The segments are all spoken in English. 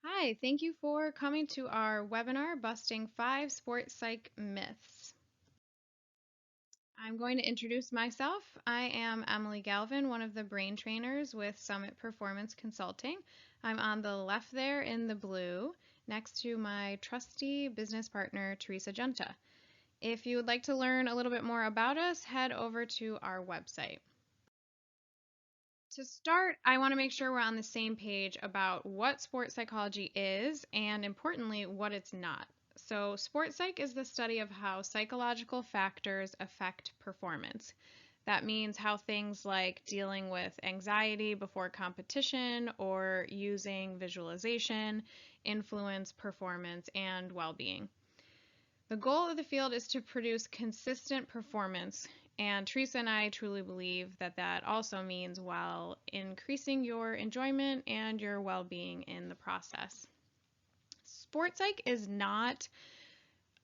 Hi, thank you for coming to our webinar, Busting 5 Sports Psych Myths. I'm going to introduce myself. I am Emily Galvin, one of the brain trainers with Summit Performance Consulting. I'm on the left there in the blue, next to my trusty business partner, Teresa Junta. If you would like to learn a little bit more about us, head over to our website. To start, I want to make sure we're on the same page about what sports psychology is and, importantly, what it's not. So, sports psych is the study of how psychological factors affect performance. That means how things like dealing with anxiety before competition or using visualization influence performance and well being. The goal of the field is to produce consistent performance, and Teresa and I truly believe that that also means while increasing your enjoyment and your well-being in the process. Sports psych is not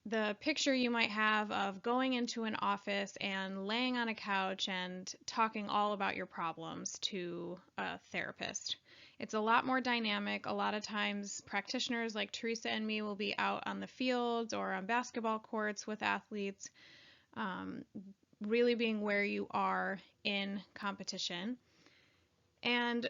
the picture you might have of going into an office and laying on a couch and talking all about your problems to a therapist. It's a lot more dynamic. A lot of times, practitioners like Teresa and me will be out on the fields or on basketball courts with athletes, um, really being where you are in competition. And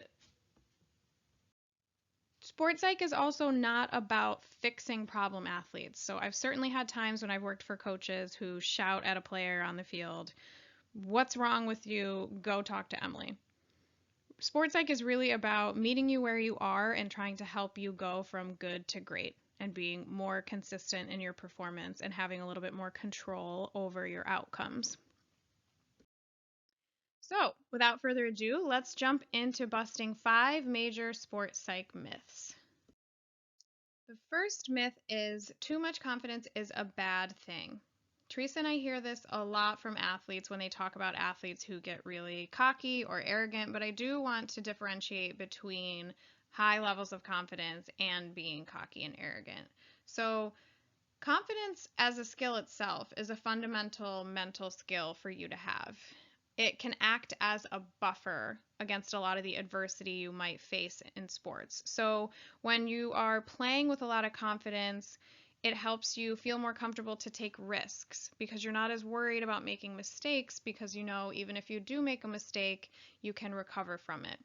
sports psych is also not about fixing problem athletes. So I've certainly had times when I've worked for coaches who shout at a player on the field, "What's wrong with you? Go talk to Emily." Sports psych is really about meeting you where you are and trying to help you go from good to great and being more consistent in your performance and having a little bit more control over your outcomes. So, without further ado, let's jump into busting 5 major sports psych myths. The first myth is too much confidence is a bad thing. Teresa and I hear this a lot from athletes when they talk about athletes who get really cocky or arrogant, but I do want to differentiate between high levels of confidence and being cocky and arrogant. So, confidence as a skill itself is a fundamental mental skill for you to have. It can act as a buffer against a lot of the adversity you might face in sports. So, when you are playing with a lot of confidence, it helps you feel more comfortable to take risks because you're not as worried about making mistakes because you know even if you do make a mistake, you can recover from it.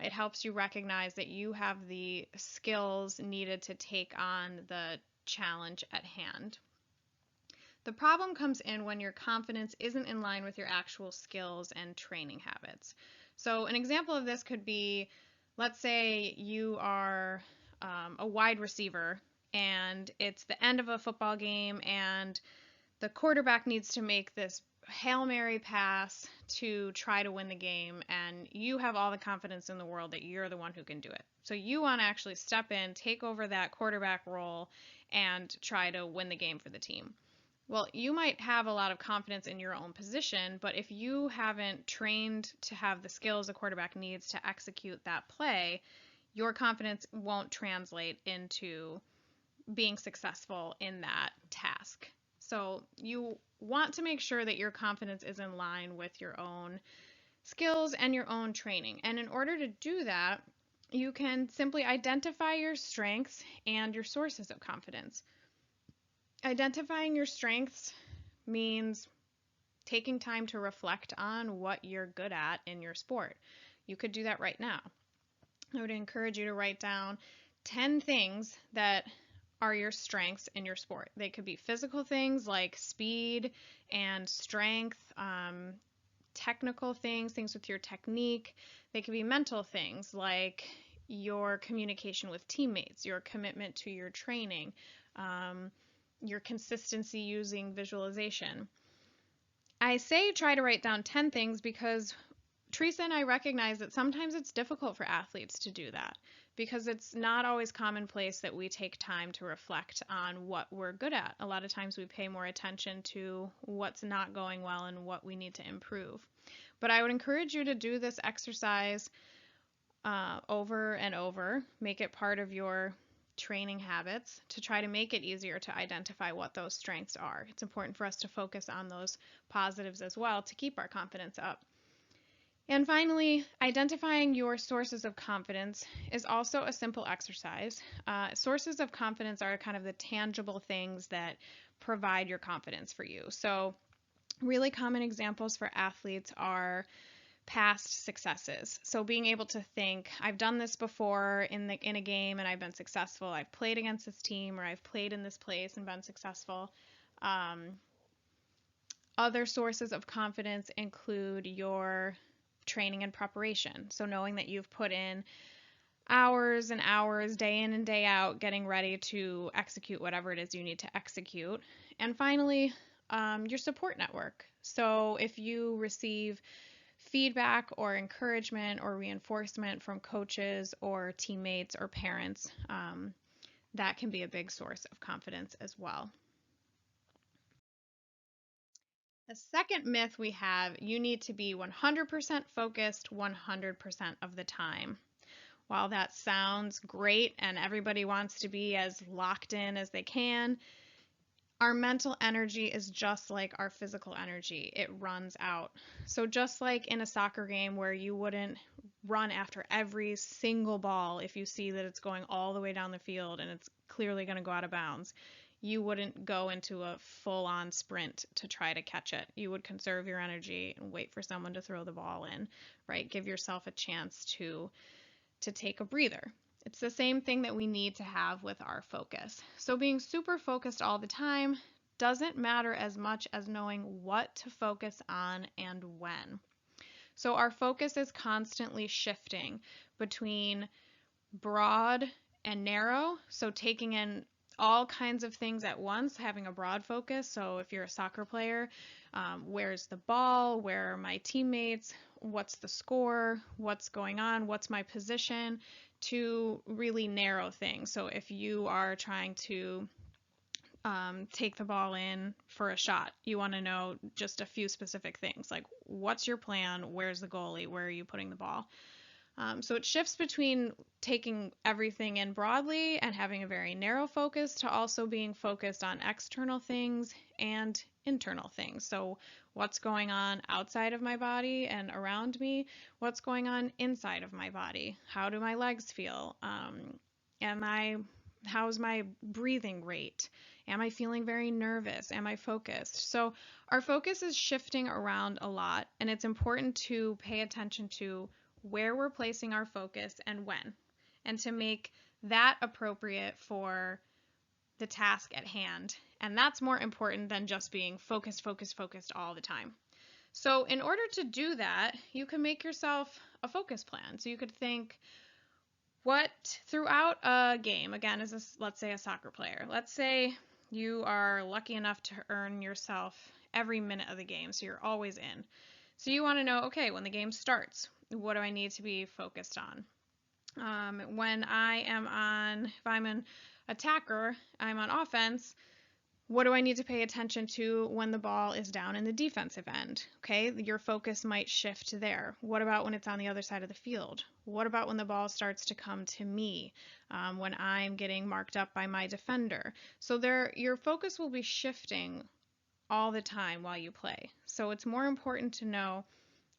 It helps you recognize that you have the skills needed to take on the challenge at hand. The problem comes in when your confidence isn't in line with your actual skills and training habits. So, an example of this could be, let's say you are a wide receiver and it's the end of a football game and the quarterback needs to make this Hail Mary pass to try to win the game, and you have all the confidence in the world that you're the one who can do it. So you want to actually step in, take over that quarterback role, and try to win the game for the team. Well, you might have a lot of confidence in your own position, but if you haven't trained to have the skills a quarterback needs to execute that play, your confidence won't translate into being successful in that task. So you want to make sure that your confidence is in line with your own skills and your own training. And in order to do that, you can simply identify your strengths and your sources of confidence. Identifying your strengths means taking time to reflect on what you're good at in your sport. You could do that right now. I would encourage you to write down 10 things that are your strengths in your sport. They could be physical things like speed and strength, technical things, things with your technique. They could be mental things like your communication with teammates, your commitment to your training, your consistency using visualization. I say try to write down 10 things because Teresa and I recognize that sometimes it's difficult for athletes to do that because it's not always commonplace that we take time to reflect on what we're good at. A lot of times we pay more attention to what's not going well and what we need to improve. But I would encourage you to do this exercise over and over, make it part of your training habits to try to make it easier to identify what those strengths are. It's important for us to focus on those positives as well to keep our confidence up. And finally, identifying your sources of confidence is also a simple exercise. Sources of confidence are kind of the tangible things that provide your confidence for you. So, really common examples for athletes are past successes. So being able to think, I've done this before in a game and I've been successful. I've played against this team, or I've played in this place and been successful. Other sources of confidence include your training and preparation. So knowing that you've put in hours and hours, day in and day out, getting ready to execute whatever it is you need to execute. And finally, your support network. So if you receive feedback or encouragement or reinforcement from coaches or teammates or parents, that can be a big source of confidence as well. The second myth we have, you need to be 100% focused 100% of the time. While that sounds great and everybody wants to be as locked in as they can, our mental energy is just like our physical energy. It runs out. So just like in a soccer game where you wouldn't run after every single ball if you see that it's going all the way down the field and it's clearly going to go out of bounds, you wouldn't go into a full-on sprint to try to catch it. You would conserve your energy and wait for someone to throw the ball in, right? Give yourself a chance to take a breather. It's the same thing that we need to have with our focus. So being super focused all the time doesn't matter as much as knowing what to focus on and when. So our focus is constantly shifting between broad and narrow. So taking in all kinds of things at once, having a broad focus. So if you're a soccer player, where's the ball? Where are my teammates? What's the score? What's going on? What's my position? To really narrow things. So if you are trying to take the ball in for a shot, you want to know just a few specific things, like what's your plan? Where's the goalie? Where are you putting the ball? So it shifts between taking everything in broadly and having a very narrow focus to also being focused on external things and internal things. So what's going on outside of my body and around me? What's going on inside of my body? How do my legs feel? How's my breathing rate? Am I feeling very nervous? Am I focused? So our focus is shifting around a lot, and it's important to pay attention to where we're placing our focus and when, and to make that appropriate for the task at hand. And that's more important than just being focused, focused, focused all the time. So in order to do that, you can make yourself a focus plan. So you could think, what throughout a game, again, let's say a soccer player, let's say you are lucky enough to earn yourself every minute of the game, so you're always in. So you want to know, okay, when the game starts, what do I need to be focused on? If I'm an attacker, I'm on offense, what do I need to pay attention to when the ball is down in the defensive end? Okay, your focus might shift there. What about when it's on the other side of the field? What about when the ball starts to come to me, when I'm getting marked up by my defender? So your focus will be shifting all the time while you play. So it's more important to know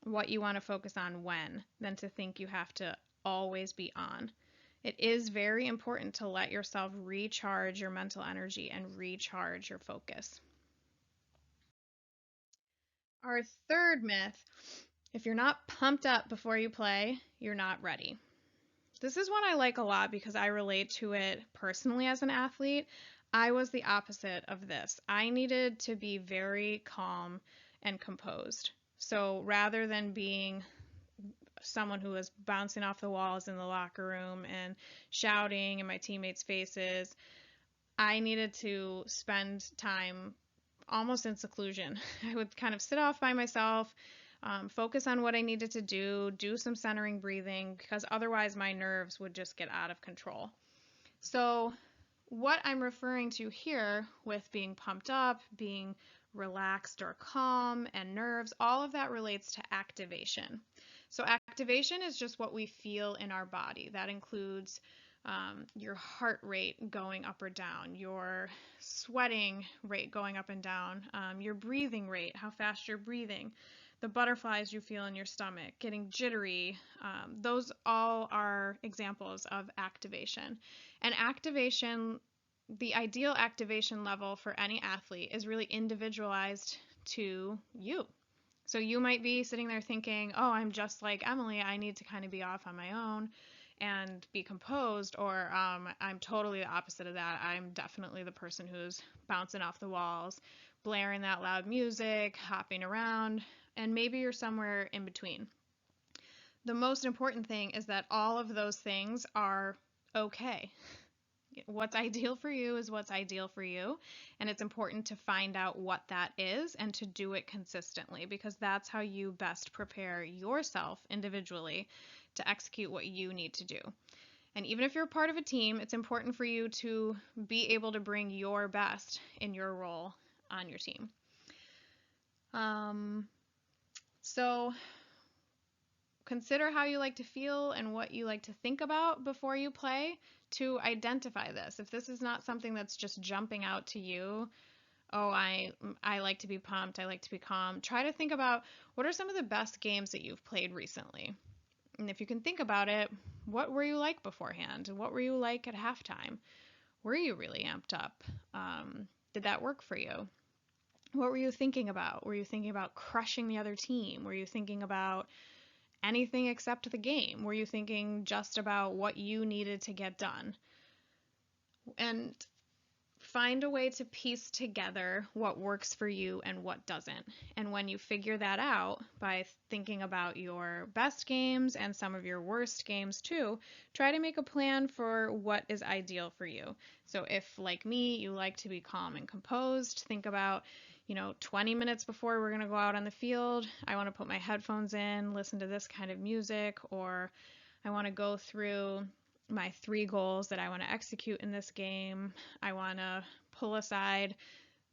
what you want to focus on when than to think you have to always be on. It is very important to let yourself recharge your mental energy and recharge your focus. Our third myth, if you're not pumped up before you play, you're not ready. This is one I like a lot because I relate to it personally as an athlete. I was the opposite of this. I needed to be very calm and composed. So rather than being someone who was bouncing off the walls in the locker room and shouting in my teammates' faces, I needed to spend time almost in seclusion. I would kind of sit off by myself, focus on what I needed to do some centering breathing, because otherwise my nerves would just get out of control. So what I'm referring to here with being pumped up, being relaxed or calm, and nerves, all of that relates to activation. So activation is just what we feel in our body. That includes your heart rate going up or down, your sweating rate going up and down, your breathing rate, how fast you're breathing. the butterflies you feel in your stomach, getting jittery. Those all are examples of activation. And activation, the ideal activation level for any athlete is really individualized to you. So you might be sitting there thinking, oh, I'm just like Emily, I need to kind of be off on my own and be composed, or I'm totally the opposite of that. I'm definitely the person who's bouncing off the walls, blaring that loud music, hopping around, and maybe you're somewhere in between. The most important thing is that all of those things are okay. What's ideal for you is what's ideal for you, and it's important to find out what that is and to do it consistently, because that's how you best prepare yourself individually to execute what you need to do. And even if you're a part of a team, it's important for you to be able to bring your best in your role on your team. So consider how you like to feel and what you like to think about before you play to identify this. If this is not something that's just jumping out to you, oh, I like to be pumped, I like to be calm, try to think about what are some of the best games that you've played recently. And if you can think about it, what were you like beforehand? What were you like at halftime? Were you really amped up? Did that work for you? What were you thinking about? Were you thinking about crushing the other team? Were you thinking about anything except the game? Were you thinking just about what you needed to get done? And find a way to piece together what works for you and what doesn't. And when you figure that out by thinking about your best games and some of your worst games too, try to make a plan for what is ideal for you. So if, like me, you like to be calm and composed, think about 20 minutes before we're going to go out on the field, I want to put my headphones in, listen to this kind of music, or I want to go through my 3 goals that I want to execute in this game. I want to pull aside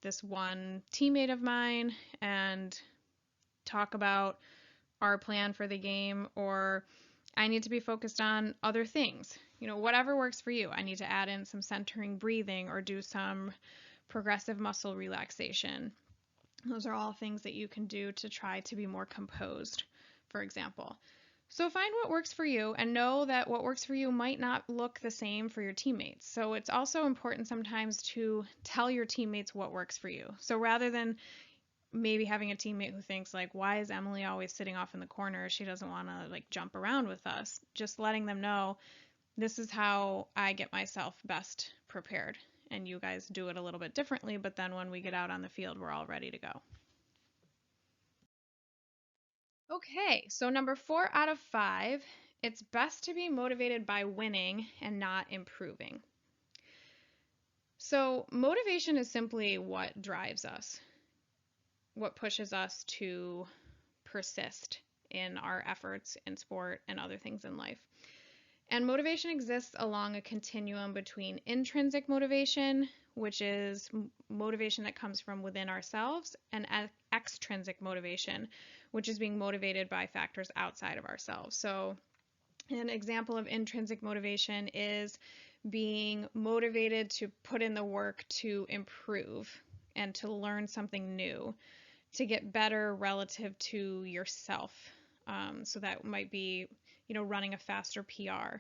this one teammate of mine and talk about our plan for the game, or I need to be focused on other things. Whatever works for you. I need to add in some centering breathing or do some progressive muscle relaxation. Those are all things that you can do to try to be more composed, for example. So find what works for you and know that what works for you might not look the same for your teammates. So it's also important sometimes to tell your teammates what works for you. So rather than maybe having a teammate who thinks like, why is Emily always sitting off in the corner? She doesn't want to like jump around with us. Just letting them know, this is how I get myself best prepared. And you guys do it a little bit differently, but then when we get out on the field, we're all ready to go. Okay, so number 4 out of 5, it's best to be motivated by winning and not improving. So motivation is simply what drives us, what pushes us to persist in our efforts in sport and other things in life. And motivation exists along a continuum between intrinsic motivation, which is motivation that comes from within ourselves, and extrinsic motivation, which is being motivated by factors outside of ourselves. So an example of intrinsic motivation is being motivated to put in the work to improve and to learn something new, to get better relative to yourself. So that might be running a faster PR.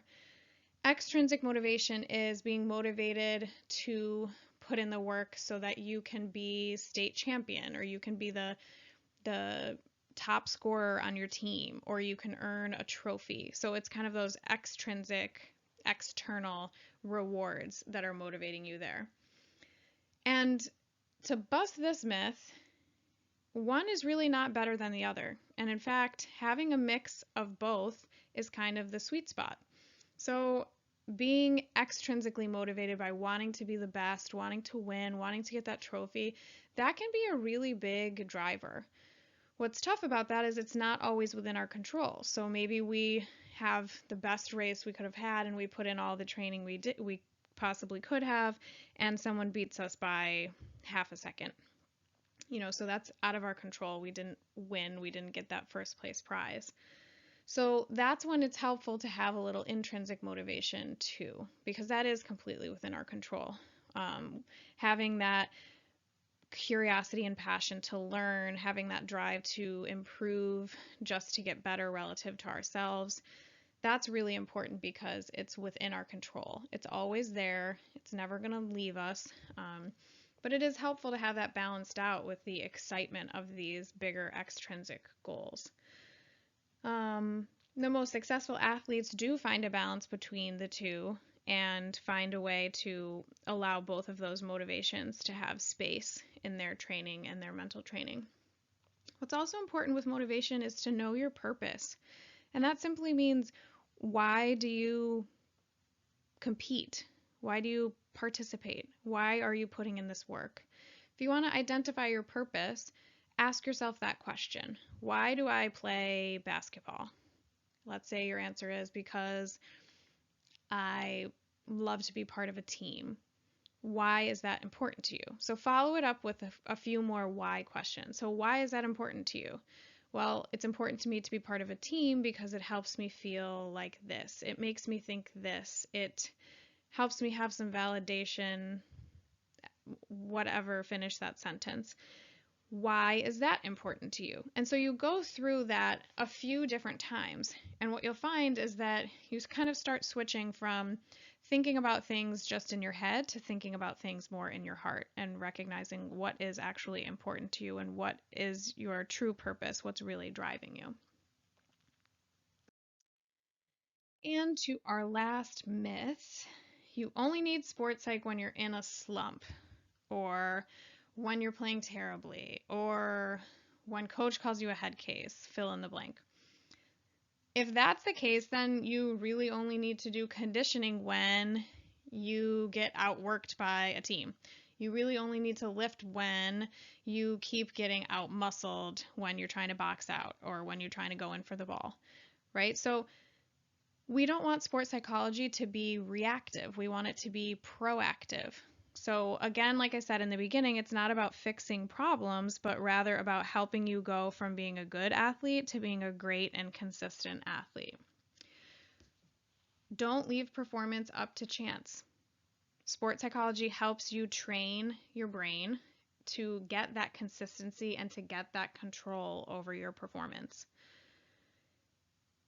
Extrinsic motivation is being motivated to put in the work so that you can be state champion, or you can be the top scorer on your team, or you can earn a trophy. So it's kind of those extrinsic, external rewards that are motivating you there. And to bust this myth, one is really not better than the other. And in fact, having a mix of both is kind of the sweet spot. So being extrinsically motivated by wanting to be the best, wanting to win, wanting to get that trophy, that can be a really big driver. What's tough about that is it's not always within our control. So maybe we have the best race we could have had and we put in all the training we possibly could have, and someone beats us by half a second. So that's out of our control. We didn't win. We didn't get that first place prize. So that's when it's helpful to have a little intrinsic motivation too, because that is completely within our control. Having that curiosity and passion to learn, having that drive to improve, just to get better relative to ourselves. That's really important because it's within our control. It's always there. It's never going to leave us. But it is helpful to have that balanced out with the excitement of these bigger extrinsic goals. The most successful athletes do find a balance between the two and find a way to allow both of those motivations to have space in their training and their mental training. What's also important with motivation is to know your purpose. And that simply means, why do you compete? Why do you participate? Why are you putting in this work? If you want to identify your purpose, ask yourself that question. Why do I play basketball? Let's say your answer is because I love to be part of a team. Why is that important to you? So follow it up with a few more why questions. So why is that important to you? Well, it's important to me to be part of a team because it helps me feel like this. It makes me think this. It helps me have some validation, whatever, finish that sentence. Why is that important to you? And so you go through that a few different times. And what you'll find is that you kind of start switching from thinking about things just in your head to thinking about things more in your heart and recognizing what is actually important to you and what is your true purpose, what's really driving you. And to our last myth, you only need sports psych when you're in a slump, or when you're playing terribly, or when coach calls you a head case, fill in the blank. If that's the case, then you really only need to do conditioning when you get outworked by a team. You really only need to lift when you keep getting out-muscled when you're trying to box out or when you're trying to go in for the ball, right? So we don't want sports psychology to be reactive. We want it to be proactive. So again, like I said in the beginning, it's not about fixing problems, but rather about helping you go from being a good athlete to being a great and consistent athlete. Don't leave performance up to chance. Sports psychology helps you train your brain to get that consistency and to get that control over your performance.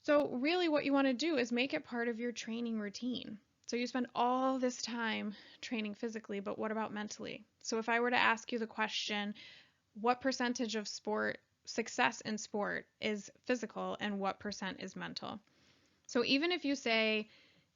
So really what you want to do is make it part of your training routine. So you spend all this time training physically, but what about mentally? So if I were to ask you the question, what percentage of success in sport is physical and what percent is mental? So even if you say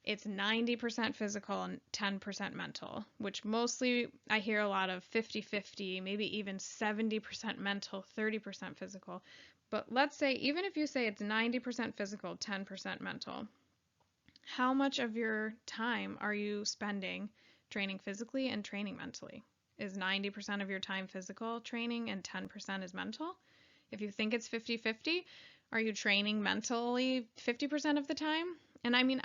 it's 90% physical and 10% mental, which mostly I hear a lot of 50-50, maybe even 70% mental, 30% physical. But let's say, even if you say it's 90% physical, 10% mental, how much of your time are you spending training physically and training mentally? Is 90% of your time physical training and 10% is mental? If you think it's 50-50, are you training mentally 50% of the time? And I mean,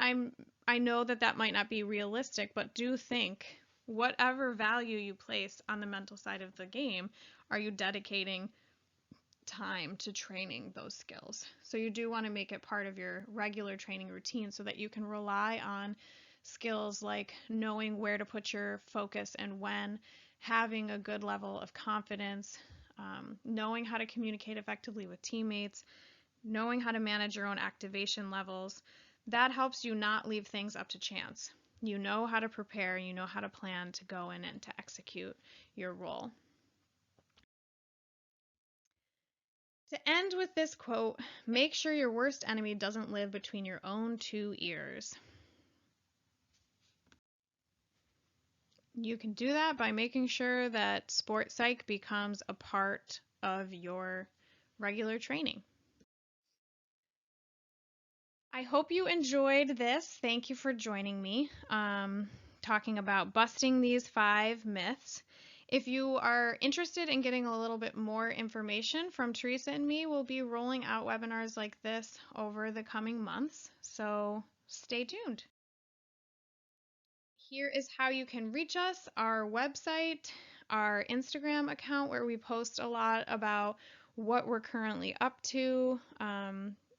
I know that might not be realistic, but do think, whatever value you place on the mental side of the game, are you dedicating time to training those skills? So you do want to make it part of your regular training routine so that you can rely on skills like knowing where to put your focus and when, having a good level of confidence, knowing how to communicate effectively with teammates, knowing how to manage your own activation levels. That helps you not leave things up to chance. You know how to prepare, you know how to plan to go in and to execute your role. To end with this quote, make sure your worst enemy doesn't live between your own two ears. You can do that by making sure that sports psych becomes a part of your regular training. I hope you enjoyed this. Thank you for joining me, talking about busting these 5 myths. If you are interested in getting a little bit more information from Teresa and me, we'll be rolling out webinars like this over the coming months, so stay tuned. Here is how you can reach us: our website, our Instagram account where we post a lot about what we're currently up to,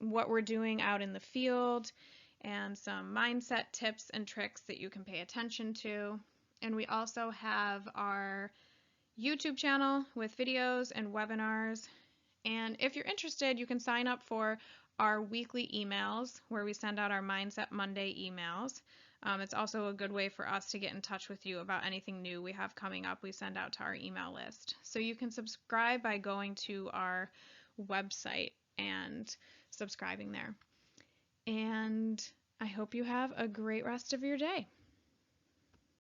what we're doing out in the field, and some mindset tips and tricks that you can pay attention to. And we also have our YouTube channel with videos and webinars. And if you're interested, you can sign up for our weekly emails where we send out our Mindset Monday emails. It's also a good way for us to get in touch with you about anything new we have coming up. We send out to our email list. So you can subscribe by going to our website and subscribing there. And I hope you have a great rest of your day.